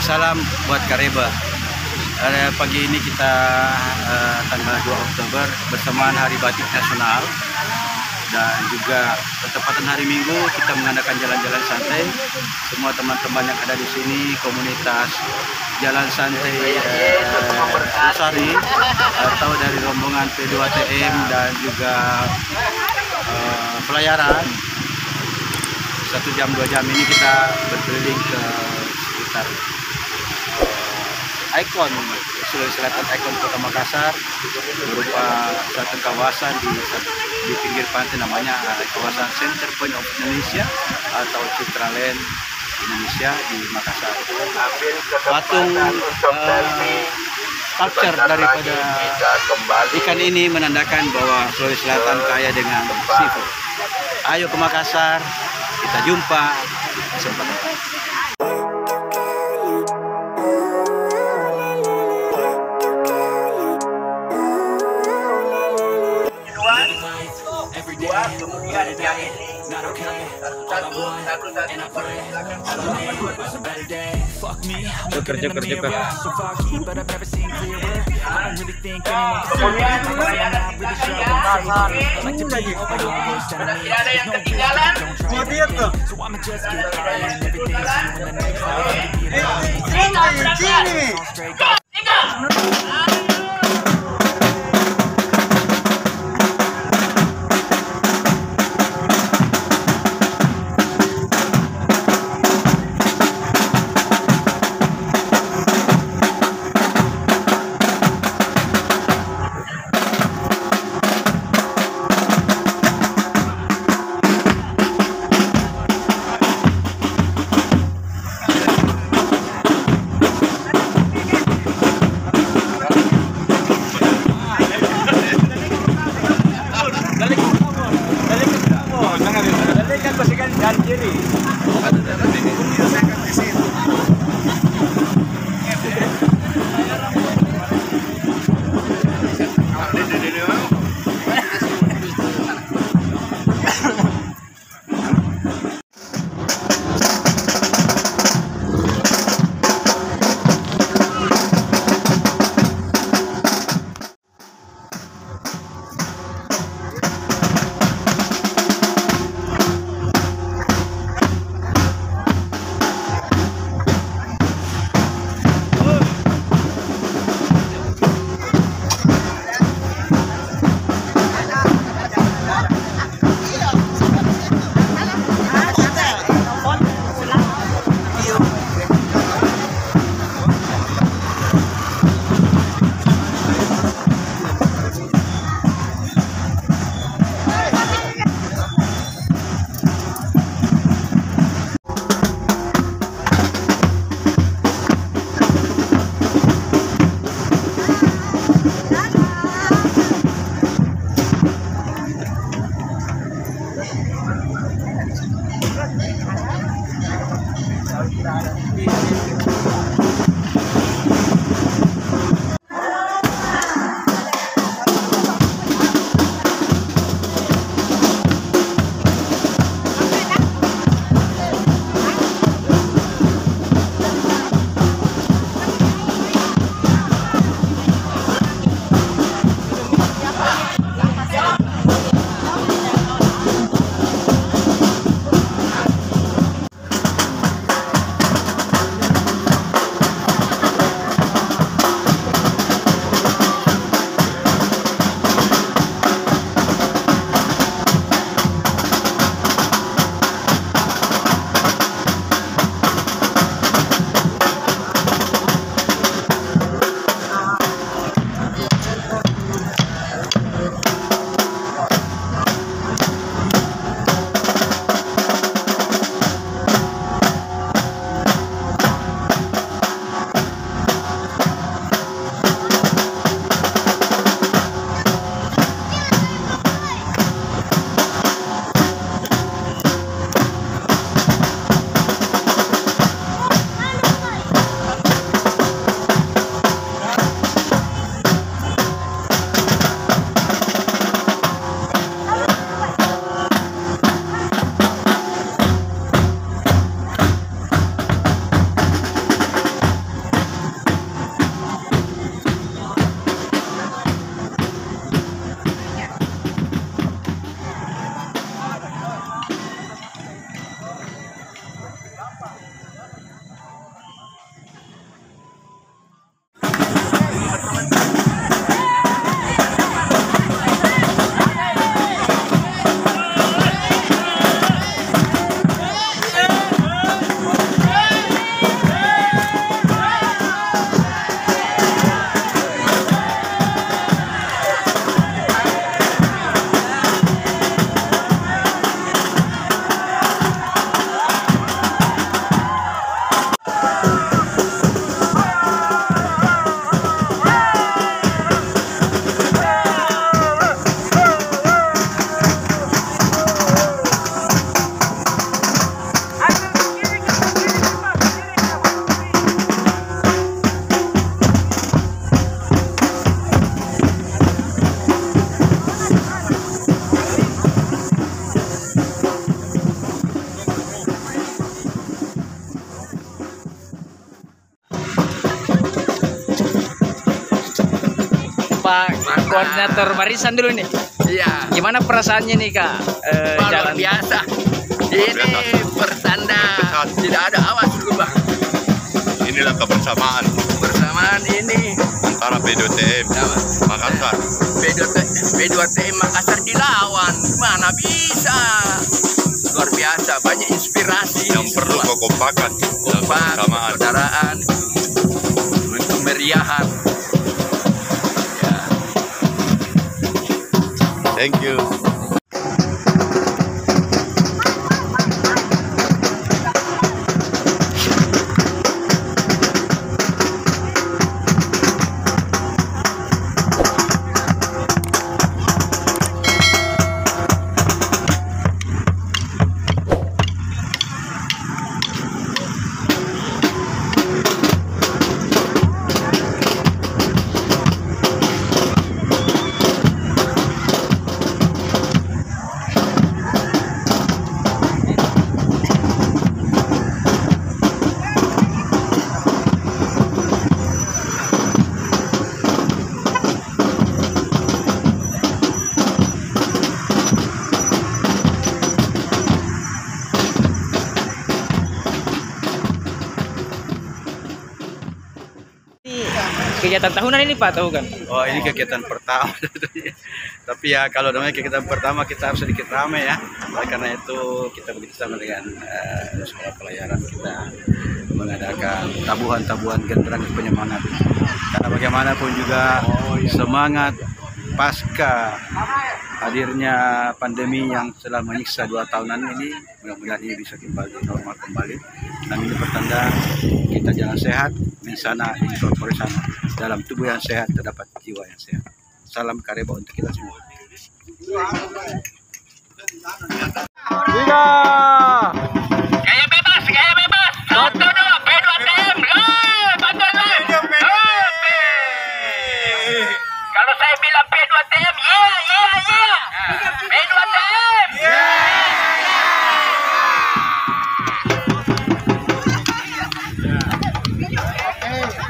salam buat Kareba. Pagi ini kita tanggal 2 Oktober bersamaan Hari Batik Nasional dan juga bertepatan hari Minggu kita mengadakan jalan-jalan santai. Semua teman-teman yang ada di sini komunitas Jalan Santai Losari atau dari rombongan P2TM dan juga pelayaran 1 jam 2 jam ini kita berkeliling ke sekitar ikon Sulawesi Selatan, ikon Kota Makassar, berupa satu kawasan di pinggir pantai namanya kawasan Center Point of Indonesia atau Citraland Indonesia di Makassar. Patung sculpture daripada ikan ini menandakan bahwa Sulawesi Selatan kaya dengan seafood. Ayo ke Makassar, kita jumpa kesempatan. Kemudian yang ini Kerja. tidak ada yang ketinggalan. Pak Koordinator Barisan dulu nih. Iya, Gimana perasaannya nih Kak? luar Jalan biasa. Ini pertanda tidak ada awas berubah. Inilah kebersamaan Bersamaan ini antara P2TM Makassar. P2TM Makassar dilawan, mana bisa? Luar biasa, banyak inspirasi. Yang perlu kekompakan dan Kompak, kebersamaan. persaudaraan, kemeriahan. Ya. Thank you. kegiatan tahunan ini Pak, tahu kan? Oh, ini kegiatan pertama. Tapi ya kalau namanya kegiatan pertama kita harus sedikit ramai ya. Oleh karena itu kita bekerjasama dengan sekolah pelayaran kita mengadakan tabuhan-tabuhan genderang penyemangat. Karena bagaimanapun juga semangat pasca hadirnya pandemi yang telah menyiksa 2 tahunan ini, mudah-mudahan ini bisa kembali normal kembali. Dan ini pertanda kita jalan sehat, insana incorpore sana. Dalam tubuh yang sehat terdapat jiwa yang sehat. Salam kareba untuk kita semua. Gaya bebas, gaya bebas. Satu dua, P2TM. Bantuan lain. Kalau saya bilang P2TM, P2TM.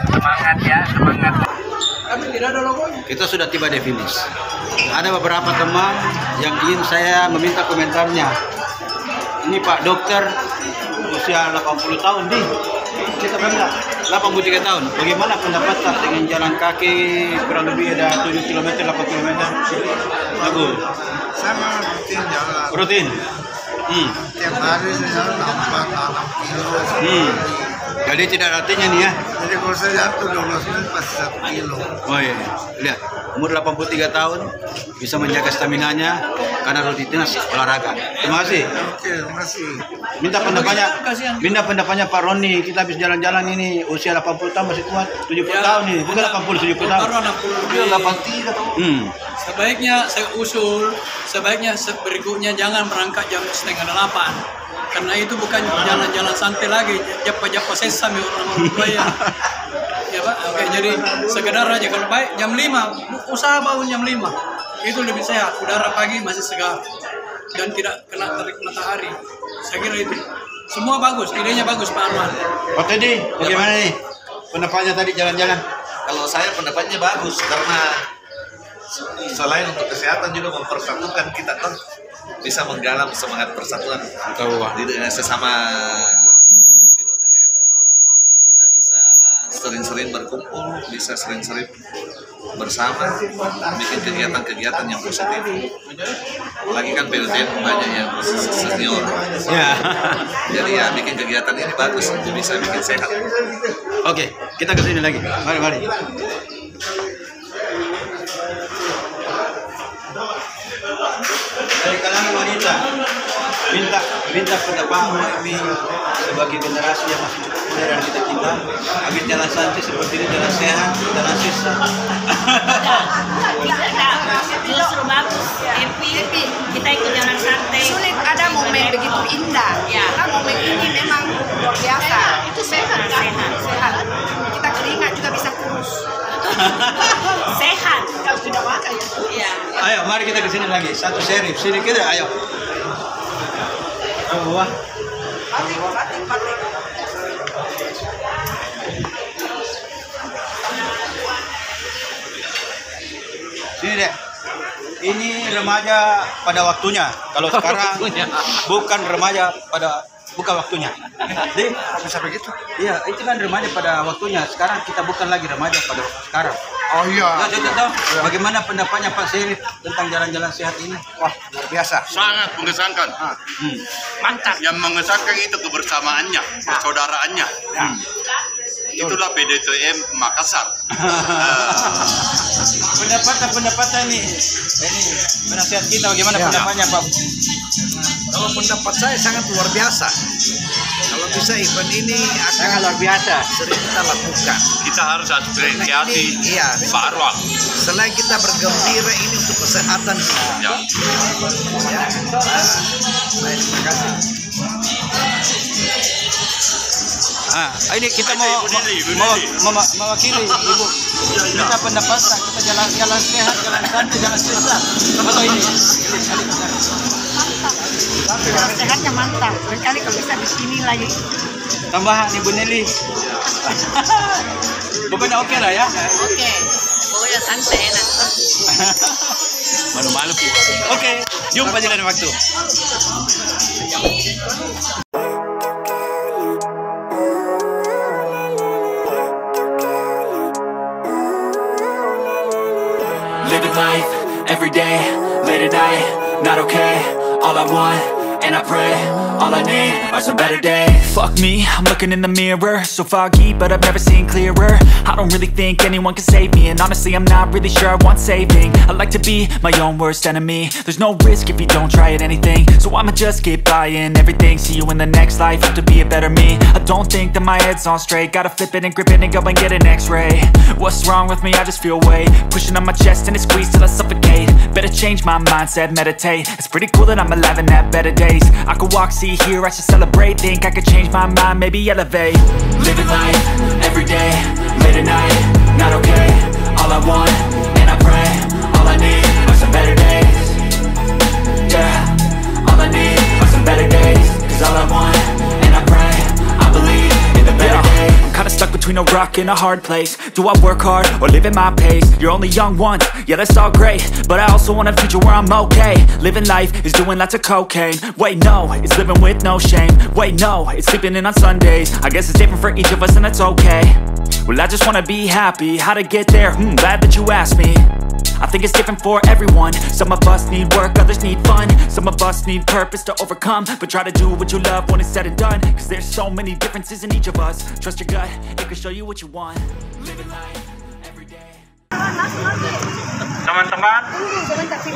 Semangat ya, semangat. Kita sudah tiba di finish. Ada beberapa teman yang ingin saya meminta komentarnya. Ini Pak Dokter usia 80 tahun di kita bilang 83 tahun. Bagaimana pendapat dengan jalan kaki kurang lebih ada 7 km 8 km? Bagus. Saya memang rutin jalan. Rutin. Tiap hari saya jalan 6 kilo. Jadi tidak artinya nih ya. Jadi kalau saya jatuh 12 menit pasti 1 kilo. Oh iya, lihat umur 83 tahun bisa menjaga staminanya karena rutinitas olahraga. Terima kasih. Oke, makasih. Minta pendapatnya Pak Roni. Kita habis jalan-jalan ini usia 80 tahun masih kuat. 70 tahun nih, bukan 80 70 tahun. 83 tahun. Sebaiknya saya usul, sebaiknya berikutnya jangan berangkat jam 7:30. Karena itu bukan jalan-jalan santai lagi, japa-japa sesam ya orang tua ya. Ya Pak, oke, jadi sekedar aja kalau baik jam 5, usaha bangun jam 5. Itu lebih sehat, udara pagi masih segar dan tidak kena terik matahari. Saya kira itu. Semua bagus, idenya bagus Pak Arman. Pak Teddy, bagaimana nih pendapatnya tadi jalan-jalan? Kalau saya pendapatnya bagus karena selain untuk kesehatan juga mempersatukan kita kan, bisa menggalang semangat persatuan dengan sesama P2TM. Kita bisa sering-sering berkumpul, bisa sering-sering bersama, bikin kegiatan-kegiatan yang positif. Lagi kan P2TM banyak yang senior. Ya. Jadi ya bikin kegiatan ini bagus, bisa bikin sehat. Oke, kita ke sini lagi. Mari. Dari kalangan wanita minta pendapat kami sebagai generasi yang masih cukup muda dan kita agar jalan santai seperti ini, jalan sehat, jalan sisa. Justru bagus, happy. Kita ikut jalan santai. Sulit ada momen begitu indah. Karena momen ini memang luar biasa. Itu sehat kan? Sehat. Kita keringat juga bisa kurus. Sehat. Kalau tidak makan ya. Iya. Ayo, mari kita ke sini lagi. Satu seri, sini kita, ayo. Wah. Batik. Dek. Ini remaja pada waktunya. Kalau sekarang bukan remaja bukan waktunya. Jadi bisa begitu? Iya, itu kan remaja pada waktunya. Sekarang kita bukan lagi remaja pada waktu sekarang. Oh iya. Bagaimana pendapatnya Pak Syarif tentang jalan-jalan sehat ini? Wah, luar biasa. Sangat mengesankan. Mantap. Yang mengesankan itu kebersamaannya, persaudaraannya. Itulah PDTM Makassar. Pendapatan nih. Ini penasihat kita bagaimana pendapatnya Pak? Kalau pendapat saya sangat luar biasa. Kalau bisa event ini akan Sangat luar biasa. sering kita lakukan. Kita harus apresiasi Iya. Pak Arwang. Selain kita bergembira ini untuk kesehatan kita. Ya. Baik, terima kasih. Ini kita mewakili Ibu. Kita pendapatan, kita jalan sehat, jalan santai, jalan susah. Atau ini? Sehatnya mantap. Sekali kalau bisa di sini lagi. Tambahan Ibu Nelly. Pokoknya oke lah ya. Oke. Pokoknya santai enak. Malu-malu. Oke, jumpa di lain waktu. Living life, every day, late at night, not okay. All I want, and I pray, all I need are some better days. Fuck me, I'm looking in the mirror, so foggy, but I've never seen clearer. I don't really think anyone can save me, and honestly I'm not really sure I want saving. I like to be my own worst enemy. There's no risk if you don't try at anything, so I'ma just keep buying everything. See you in the next life, have to be a better me. I don't think that my head's on straight, gotta flip it and grip it and go and get an x-ray. What's wrong with me? I just feel weight pushing on my chest and it squeezes till I suffocate. Better change my mindset, meditate. It's pretty cool that I'm alive and have better days. I could walk, see, hear, I should celebrate. Think I could change my mind, maybe elevate. Living life, every day, late at night, not okay. All I want, and I pray, all I need are some better days. Yeah, all I need are some better days. Cause all I want, and I pray, I believe in the better days. I'm kinda stuck between a rock and a hard place. Do I work hard or live at my pace? You're only young once, yeah that's all great, but I also want a future where I'm okay. Living life is doing lots of cocaine. Wait no, it's living with no shame. Wait no, it's sleeping in on Sundays. I guess it's different for each of us and that's okay. Well I just wanna be happy, how to get there? Glad that you asked me. I think it's different for everyone. Some of us need work, others need fun. Some of us need purpose to overcome. But try to do what you love when it's said and done. Cause there's so many differences in each of us. Trust your gut, it can show you what you want. Living life every day. Teman-teman,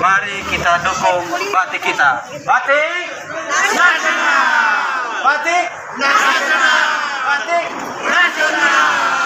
mari kita dukung batik kita. Batik nasional. Batik nasional. Batik nasional.